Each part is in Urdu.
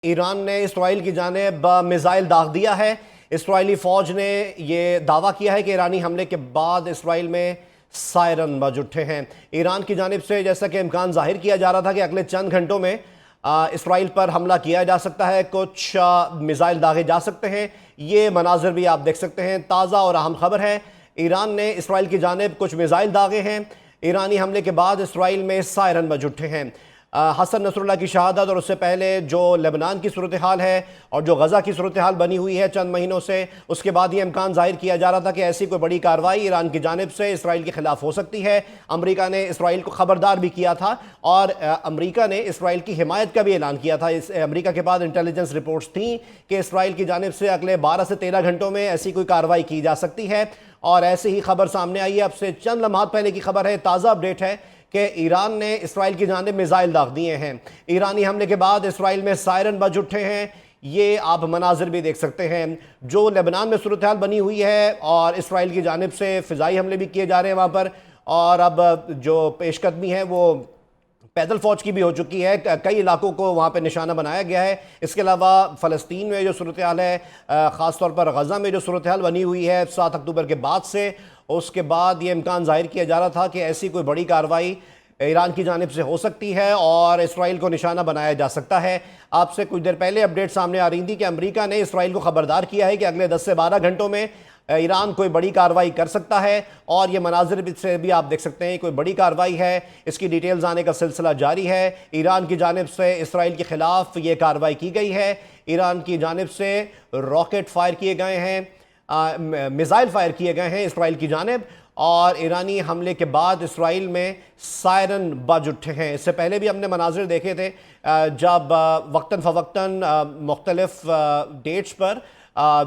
ایران نے اسرائیل کی جانب میزائل داغ دیا ہے۔ اسرائیلی فوج نے یہ دعویٰ کیا ہے کہ ایرانی حملے کے بعد اسرائیل میں سائرن بج اٹھے ہیں۔ ایران کی جانب سے جیسا کہ امکان ظاہر کیا جا رہا تھا کہ اگلے چند گھنٹوں میں اسرائیل پر حملہ کیا جا سکتا ہے، کچھ میزائل داغے جا سکتے ہیں۔ یہ مناظر بھی آپ دیکھ سکتے ہیں۔ تازہ اور اہم خبر ہے، ایران نے اسرائیل کی جانب کچھ میزائل داغے ہیں۔ ایرانی حملے کے بعد اسرائیل میں سائرن بج اٹھے ہیں۔ حسن نصر اللہ کی شہادت اور اس سے پہلے جو لبنان کی صورتحال ہے اور جو غزہ کی صورتحال بنی ہوئی ہے چند مہینوں سے، اس کے بعد یہ امکان ظاہر کیا جا رہا تھا کہ ایسی کوئی بڑی کارروائی ایران کی جانب سے اسرائیل کے خلاف ہو سکتی ہے۔ امریکہ نے اسرائیل کو خبردار بھی کیا تھا اور امریکہ نے اسرائیل کی حمایت کا بھی اعلان کیا تھا۔ امریکہ کے بعد انٹیلیجنس رپورٹس تھیں کہ اسرائیل کی جانب سے اگلے 12 سے 13 گھنٹوں میں ایسی کوئی کارروائی کی جا سکتی ہے، اور ایسے ہی خبر سامنے آئی ہے۔ اب سے چند لمحات پہلے کی خبر ہے، تازہ اپڈیٹ ہے کہ ایران نے اسرائیل کی جانب میزائل داغ دیے ہیں۔ ایرانی حملے کے بعد اسرائیل میں سائرن بج اٹھے ہیں۔ یہ آپ مناظر بھی دیکھ سکتے ہیں، جو لبنان میں صورتحال بنی ہوئی ہے اور اسرائیل کی جانب سے فضائی حملے بھی کیے جا رہے ہیں وہاں پر، اور اب جو پیش قدمی ہے وہ پیدل فوج کی بھی ہو چکی ہے۔ کئی علاقوں کو وہاں پہ نشانہ بنایا گیا ہے۔ اس کے علاوہ فلسطین میں جو صورتحال ہے، خاص طور پر غزہ میں جو صورتحال بنی ہوئی ہے 7 اکتوبر کے بعد سے، اس کے بعد یہ امکان ظاہر کیا جا رہا تھا کہ ایسی کوئی بڑی کارروائی ایران کی جانب سے ہو سکتی ہے اور اسرائیل کو نشانہ بنایا جا سکتا ہے۔ آپ سے کچھ دیر پہلے اپڈیٹ سامنے آ رہی تھی کہ امریکہ نے اسرائیل کو خبردار کیا ہے کہ اگلے 10 سے 12 گھنٹوں میں ایران کوئی بڑی کارروائی کر سکتا ہے، اور یہ مناظر سے بھی آپ دیکھ سکتے ہیں کوئی بڑی کارروائی ہے۔ اس کی ڈیٹیلز آنے کا سلسلہ جاری ہے۔ ایران کی جانب سے اسرائیل کے خلاف یہ کارروائی کی گئی ہے۔ ایران کی جانب سے راکٹ فائر کیے گئے ہیں، میزائل فائر کیے گئے ہیں اسرائیل کی جانب، اور ایرانی حملے کے بعد اسرائیل میں سائرن بج اٹھے ہیں۔ اس سے پہلے بھی ہم نے مناظر دیکھے تھے جب وقتاً فوقتاً مختلف ڈیٹس پر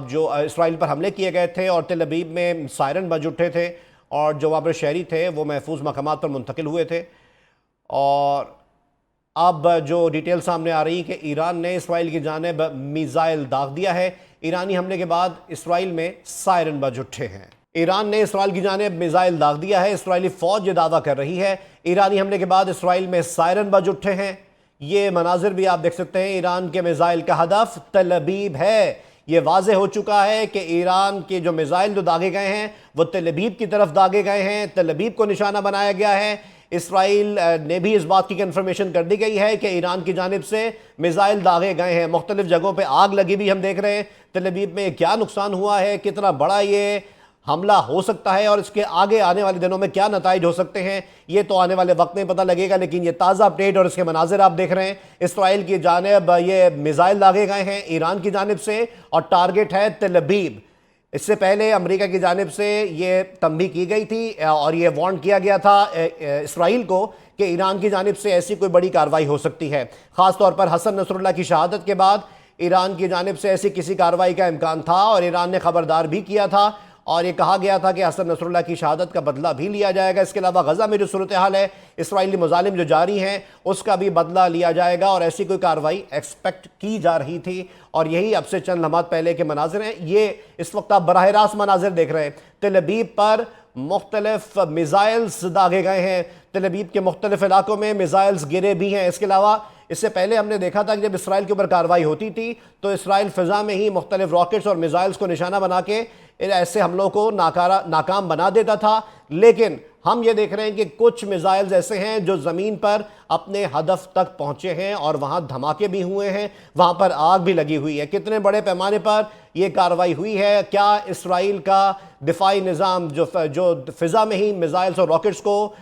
جو اسرائیل پر حملے کیے گئے تھے اور تل ابیب میں سائرن بج اٹھے تھے، اور جو وہاں پر شہری تھے وہ محفوظ مقامات پر منتقل ہوئے تھے۔ اور اب جو ڈیٹیل سامنے آ رہی کہ ایران نے اسرائیل کی جانب میزائل داغ دیا ہے۔ ایرانی حملے کے بعد اسرائیل میں سائرن بج اٹھے ہیں۔ ایران نے اسرائیل کی جانب میزائل داغ دیا ہے۔ اسرائیلی فوج یہ دعویٰ کر رہی ہے ایرانی حملے کے بعد اسرائیل میں سائرن بج اٹھے ہیں۔ یہ مناظر بھی آپ دیکھ سکتے ہیں۔ ایران کے میزائل کا ہدف تل ابیب ہے۔ یہ واضح ہو چکا ہے کہ ایران کے جو میزائل جو داغے گئے ہیں وہ تل ابیب کی طرف داغے گئے ہیں، تل ابیب کو نشانہ بنایا گیا ہے۔ اسرائیل نے بھی اس بات کی کنفرمیشن کر دی گئی ہے کہ ایران کی جانب سے میزائل داغے گئے ہیں۔ مختلف جگہوں پہ آگ لگی بھی ہم دیکھ رہے ہیں۔ تل ابیب میں کیا نقصان ہوا ہے، کتنا بڑا یہ حملہ ہو سکتا ہے، اور اس کے آگے آنے والے دنوں میں کیا نتائج ہو سکتے ہیں، یہ تو آنے والے وقت میں پتہ لگے گا۔ لیکن یہ تازہ اپڈیٹ اور اس کے مناظر آپ دیکھ رہے ہیں۔ اسرائیل کی جانب یہ میزائل داغے گئے ہیں ایران کی جانب سے، اور ٹارگٹ ہے تل ابیب۔ اس سے پہلے امریکہ کی جانب سے یہ تنبیہ کی گئی تھی اور یہ وارن کیا گیا تھا اسرائیل کو کہ ایران کی جانب سے ایسی کوئی بڑی کارروائی ہو سکتی ہے۔ خاص طور پر حسن نصر اللہ کی شہادت کے بعد ایران کی جانب سے ایسی کسی کارروائی کا امکان تھا، اور ایران نے خبردار بھی کیا تھا، اور یہ کہا گیا تھا کہ حسن نصر اللہ کی شہادت کا بدلہ بھی لیا جائے گا۔ اس کے علاوہ غزہ میں جو صورتحال ہے، اسرائیلی مظالم جو جاری ہیں، اس کا بھی بدلہ لیا جائے گا، اور ایسی کوئی کارروائی ایکسپیکٹ کی جا رہی تھی۔ اور یہی اب سے چند لمحات پہلے کے مناظر ہیں۔ یہ اس وقت آپ براہ راست مناظر دیکھ رہے ہیں۔ تل ابیب پر مختلف میزائلز داغے گئے ہیں، تل ابیب کے مختلف علاقوں میں میزائلز گرے بھی ہیں۔ اس کے علاوہ اس سے پہلے ہم نے دیکھا تھا کہ جب اسرائیل کے اوپر کارروائی ہوتی تھی تو اسرائیل فضا میں ہی مختلف راکٹس اور میزائلز کو نشانہ بنا کے ایسے حملوں کو ناکام بنا دیتا تھا۔ لیکن ہم یہ دیکھ رہے ہیں کہ کچھ میزائلز ایسے ہیں جو زمین پر اپنے ہدف تک پہنچے ہیں، اور وہاں دھماکے بھی ہوئے ہیں، وہاں پر آگ بھی لگی ہوئی ہے۔ کتنے بڑے پیمانے پر یہ کارروائی ہوئی ہے؟ کیا اسرائیل کا دفاعی نظام جو فضا میں ہی میزائلز اور راکٹس کو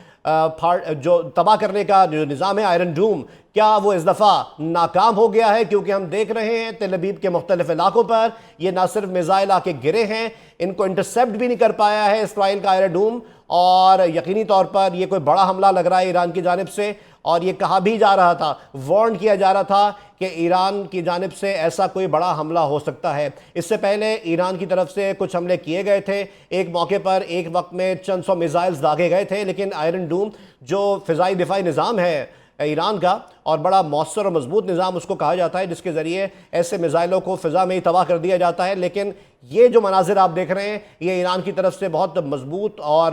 جو تباہ کرنے کا جو نظام ہے آئرن ڈوم، کیا وہ اس دفعہ ناکام ہو گیا ہے؟ کیونکہ ہم دیکھ رہے ہیں تل ابیب کے مختلف علاقوں پر یہ نہ صرف میزائل آ کے گرے ہیں، ان کو انٹرسیپٹ بھی نہیں کر پایا ہے اسرائیل کا آئرن ڈوم، اور یقینی طور پر یہ کوئی بڑا حملہ لگ رہا ہے ایران کی جانب سے۔ اور یہ کہا بھی جا رہا تھا، وارن کیا جا رہا تھا کہ ایران کی جانب سے ایسا کوئی بڑا حملہ ہو سکتا ہے۔ اس سے پہلے ایران کی طرف سے کچھ حملے کیے گئے تھے۔ ایک موقع پر ایک وقت میں چند سو میزائلز داغے گئے تھے، لیکن آئرن ڈوم جو فضائی دفاعی نظام ہے ایران کا، اور بڑا مؤثر اور مضبوط نظام اس کو کہا جاتا ہے، جس کے ذریعے ایسے میزائلوں کو فضا میں ہی تباہ کر دیا جاتا ہے۔ لیکن یہ جو مناظر آپ دیکھ رہے ہیں یہ ایران کی طرف سے بہت مضبوط اور